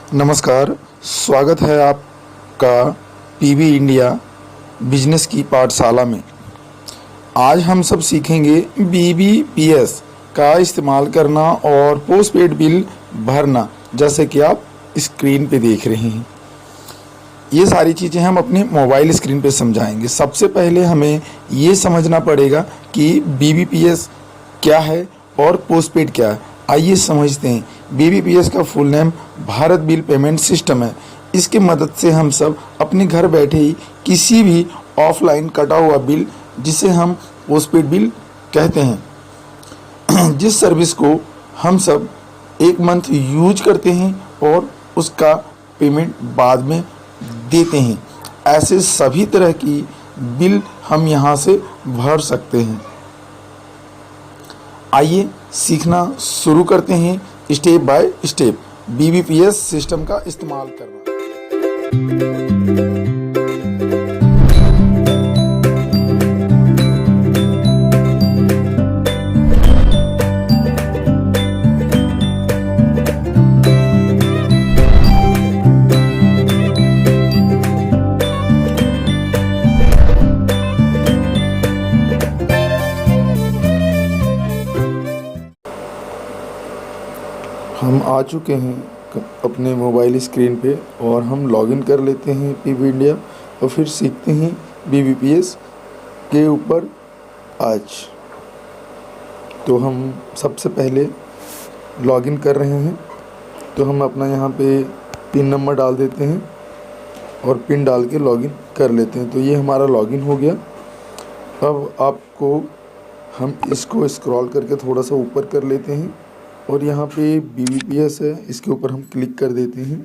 नमस्कार, स्वागत है आपका पीवी इंडिया बिजनेस की पाठशाला में। आज हम सब सीखेंगे बीबीपीएस का इस्तेमाल करना और पोस्टपेड बिल भरना, जैसे कि आप स्क्रीन पे देख रहे हैं। ये सारी चीज़ें हम अपने मोबाइल स्क्रीन पे समझाएंगे। सबसे पहले हमें ये समझना पड़ेगा कि बीबीपीएस क्या है और पोस्टपेड क्या है। आइए समझते हैं। बीबीपीएस का full name Bharat bill payment system है। इसके मदद से हम सब अपने घर बैठे ही किसी भी ऑफलाइन कटा हुआ बिल, जिसे हम पोस्टपेड बिल कहते हैं, जिस सर्विस को हम सब एक मंथ यूज करते हैं और उसका पेमेंट बाद में देते हैं, ऐसे सभी तरह की बिल हम यहाँ से भर सकते हैं। आइए सीखना शुरू करते हैं step by step BBPS system का इस्तेमाल करना। हम आ चुके हैं अपने मोबाइल स्क्रीन पे और हम लॉगिन कर लेते हैं पीवी इंडिया और फिर सीखते हैं बीबीपीएस के ऊपर आज। तो हम सबसे पहले लॉगिन कर रहे हैं, तो हम अपना यहाँ पे पिन नंबर डाल देते हैं और पिन डाल के लॉगिन कर लेते हैं। तो ये हमारा लॉगिन हो गया। अब आपको हम इसको स्क्रॉल करके थोड़ा सा ऊपर कर लेते हैं और यहाँ पे बीबीपीएस है, इसके ऊपर हम क्लिक कर देते हैं।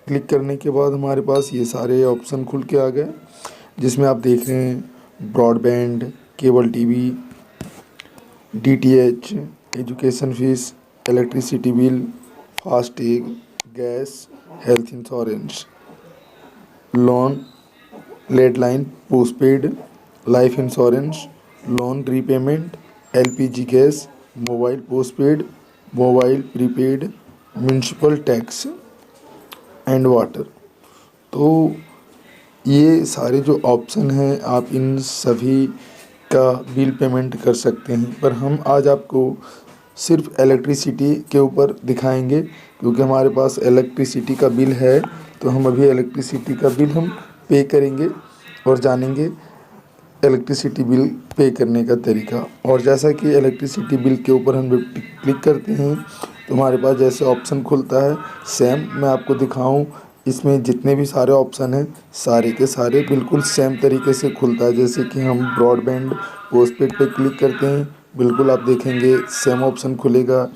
क्लिक करने के बाद हमारे पास ये सारे ऑप्शन खुल के आ गए, जिसमें आप देख रहे हैं broadband, cable TV, DTH, education fees, electricity bill, FASTag, gas, health insurance, loan, landline, postpaid, life insurance, loan repayment, LPG gas, mobile postpaid, mobile prepaid, municipal tax and water. तो ये सारे जो ऑप्शन हैं, आप इन सभी का बिल पेमेंट कर सकते हैं। पर हम आज आपको सिर्फ इलेक्ट्रिसिटी के ऊपर दिखाएंगे, क्योंकि हमारे पास इलेक्ट्रिसिटी का बिल है। तो हम अभी इलेक्ट्रिसिटी का बिल हम पे करेंगे और जानेंगे इलेक्ट्रिसिटी बिल पे करने का तरीका। और जैसा कि इलेक्ट्रिसिटी बिल के ऊपर हम क्लिक करते हैं तो हमारे पास जैसे ऑप्शन खुलता है, सेम मैं आपको दिखाऊं, इसमें जितने भी सारे ऑप्शन हैं सारे के सारे बिल्कुल सेम तरीके से खुलता है। जैसे कि हम ब्रॉडबैंड पोस्टपेड पे क्लिक करते हैं, बिल्कुल आप देखेंगे सेम ऑप्शन खुलेगा।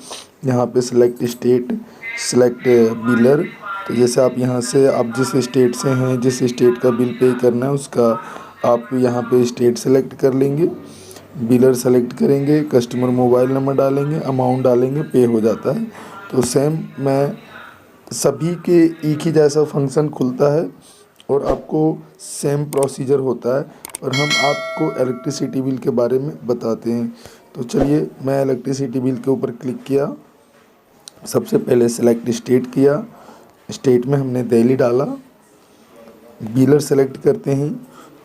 यहाँ पे सिलेक्ट स्टेट, सिलेक्ट बिलर। तो जैसे आप यहाँ से, आप जिस स्टेट से हैं, जिस स्टेट का बिल पे करना है उसका आप यहाँ पे स्टेट सेलेक्ट कर लेंगे, बिलर सेलेक्ट करेंगे, कस्टमर मोबाइल नंबर डालेंगे, अमाउंट डालेंगे, पे हो जाता है। तो सेम मैं सभी के एक ही जैसा फंक्शन खुलता है और आपको सेम प्रोसीजर होता है। और हम आपको इलेक्ट्रिसिटी बिल के बारे में बताते हैं। तो चलिए, मैं इलेक्ट्रिसिटी बिल के ऊपर क्लिक किया। सबसे पहले सेलेक्ट स्टेट किया, स्टेट में हमने दिल्ली डाला। बिलर सेलेक्ट करते हैं,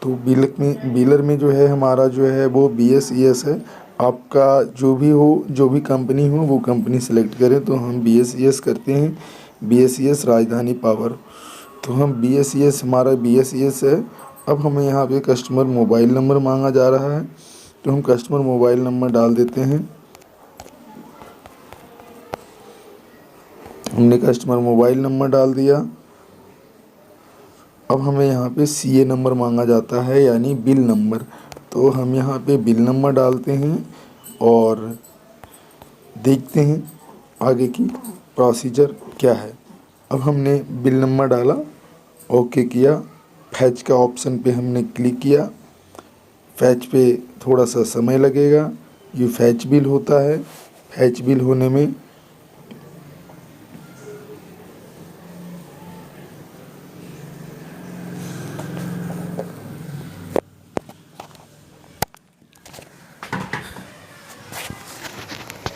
तो बिलर में जो है हमारा जो है वो BSES है। आपका जो भी हो, जो भी कंपनी हो, वो कंपनी सेलेक्ट करें। तो हम BSES करते हैं, BSES राजधानी पावर। तो हम BSES, हमारा BSES है। अब हमें यहाँ पे कस्टमर मोबाइल नंबर मांगा जा रहा है, तो हम कस्टमर मोबाइल नंबर डाल देते हैं। हमने कस्टमर मोबाइल नंबर डाल दिया। अब हमें यहाँ पे CA नंबर मांगा जाता है, यानी बिल नंबर। तो हम यहाँ पे बिल नंबर डालते हैं और देखते हैं आगे की प्रोसीजर क्या है। अब हमने बिल नंबर डाला, ओके किया, फैच का ऑप्शन पे हमने क्लिक किया। फैच पे थोड़ा सा समय लगेगा, ये फैच बिल होता है। फैच बिल होने में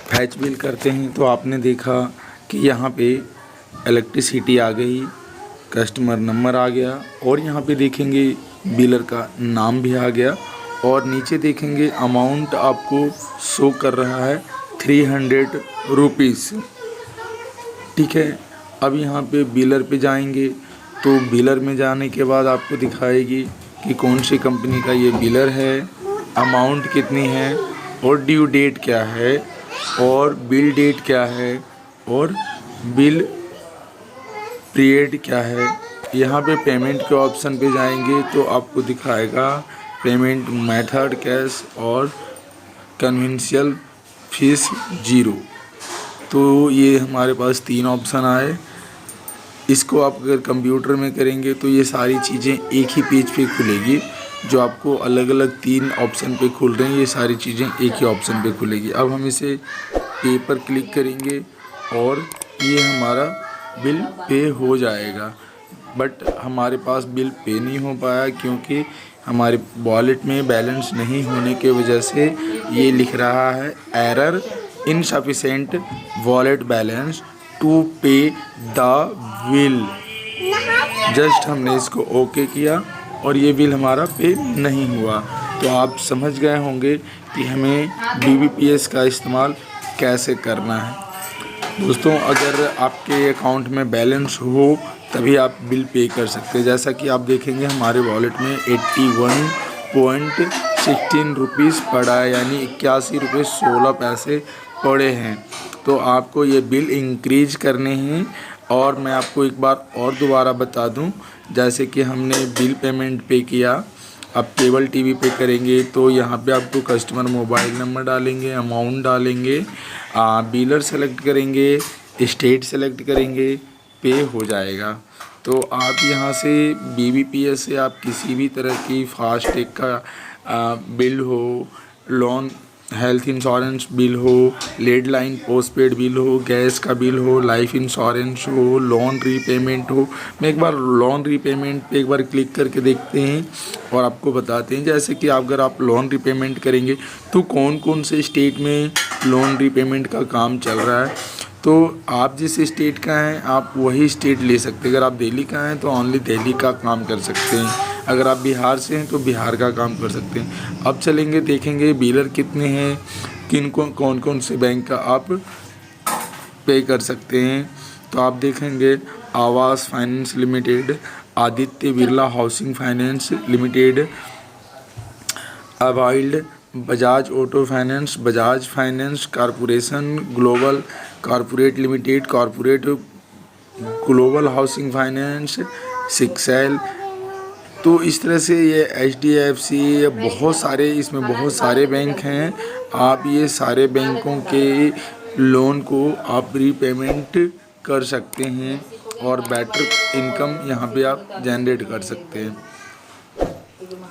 फैच बिल करते हैं तो आपने देखा कि यहाँ पे इलेक्ट्रिसिटी आ गई, कस्टमर नंबर आ गया और यहाँ पे देखेंगे बिलर का नाम भी आ गया और नीचे देखेंगे अमाउंट आपको शो कर रहा है 300 रुपीज़। ठीक है, अब यहाँ पे बिलर पे जाएंगे तो बिलर में जाने के बाद आपको दिखाएगी कि कौन सी कंपनी का ये बिलर है, अमाउंट कितनी है और ड्यू डेट क्या है और बिल डेट क्या है और बिल पीरियड क्या है। यहाँ पे पेमेंट के ऑप्शन पे जाएंगे तो आपको दिखाएगा पेमेंट मेथड कैश और कन्वेंशियल फीस 0। तो ये हमारे पास 3 ऑप्शन आए। इसको आप अगर कंप्यूटर में करेंगे तो ये सारी चीज़ें एक ही पेज पे खुलेगी। जो आपको अलग अलग 3 ऑप्शन पे खुल रहे हैं, ये सारी चीज़ें एक ही ऑप्शन पे खुलेगी। अब हम इसे पे पर क्लिक करेंगे और ये हमारा बिल पे हो जाएगा। बट हमारे पास बिल पे नहीं हो पाया क्योंकि हमारे वॉलेट में बैलेंस नहीं होने की वजह से ये लिख रहा है error insufficient wallet balance to pay the bill. Just हमने इसको ओके किया और ये बिल हमारा पे नहीं हुआ। तो आप समझ गए होंगे कि हमें BBPS का इस्तेमाल कैसे करना है। दोस्तों, अगर आपके अकाउंट में बैलेंस हो तभी आप बिल पे कर सकते हैं। जैसा कि आप देखेंगे हमारे वॉलेट में 81.16 रुपीज़ पड़ा है, यानी 81 रुपये 16 पैसे पड़े हैं। तो आपको ये बिल इंक्रीज करने हैं। और मैं आपको एक बार और दोबारा बता दूं, जैसे कि हमने बिल पेमेंट पे किया, अब केबल टीवी पे करेंगे तो यहाँ पे आपको कस्टमर मोबाइल नंबर डालेंगे, अमाउंट डालेंगे, बिलर सेलेक्ट करेंगे, स्टेट सेलेक्ट करेंगे, पे हो जाएगा। तो आप यहाँ से BBPS से आप किसी भी तरह की फास्टैग का बिल हो, लोन हेल्थ इंश्योरेंस बिल हो, लैंडलाइन पोस्टपेड बिल हो, गैस का बिल हो, लाइफ इंश्योरेंस हो, लोन रीपेमेंट हो। मैं एक बार लोन रीपेमेंट पे एक बार क्लिक करके देखते हैं और आपको बताते हैं। जैसे कि अगर आप लोन रीपेमेंट करेंगे तो कौन कौन से स्टेट में लोन रीपेमेंट का काम चल रहा है। तो आप जिस स्टेट का हैं आप वही स्टेट ले सकते हैं। अगर आप दिल्ली का हैं तो ओनली दिल्ली का काम कर सकते हैं। अगर आप बिहार से हैं तो बिहार का काम कर सकते हैं। अब चलेंगे, देखेंगे बिलर कितने हैं, कौन कौन से बैंक का आप पे कर सकते हैं। तो आप देखेंगे Aavas finance limited, Aditya Birla housing finance limited, availed, Bajaj auto finance, Bajaj finance corporation, global corporate limited, corporate global housing finance, सिक्सेल। तो इस तरह से ये HDFC, ये बहुत सारे, इसमें बहुत सारे बैंक हैं। आप ये सारे बैंकों के लोन को आप रीपेमेंट कर सकते हैं और बेटर इनकम यहाँ पे आप जनरेट कर सकते हैं।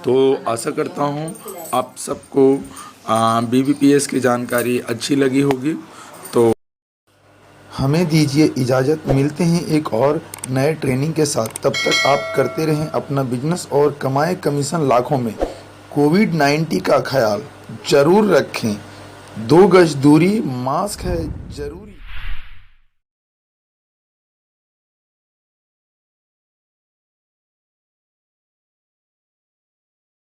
तो आशा करता हूँ आप सबको BBPS की जानकारी अच्छी लगी होगी। तो हमें दीजिए इजाज़त, मिलते हैं एक और नए ट्रेनिंग के साथ। तब तक आप करते रहें अपना बिजनेस और कमाएं कमीशन लाखों में। कोविड-19 का ख्याल ज़रूर रखें, 2 गज दूरी, मास्क है ज़रूर।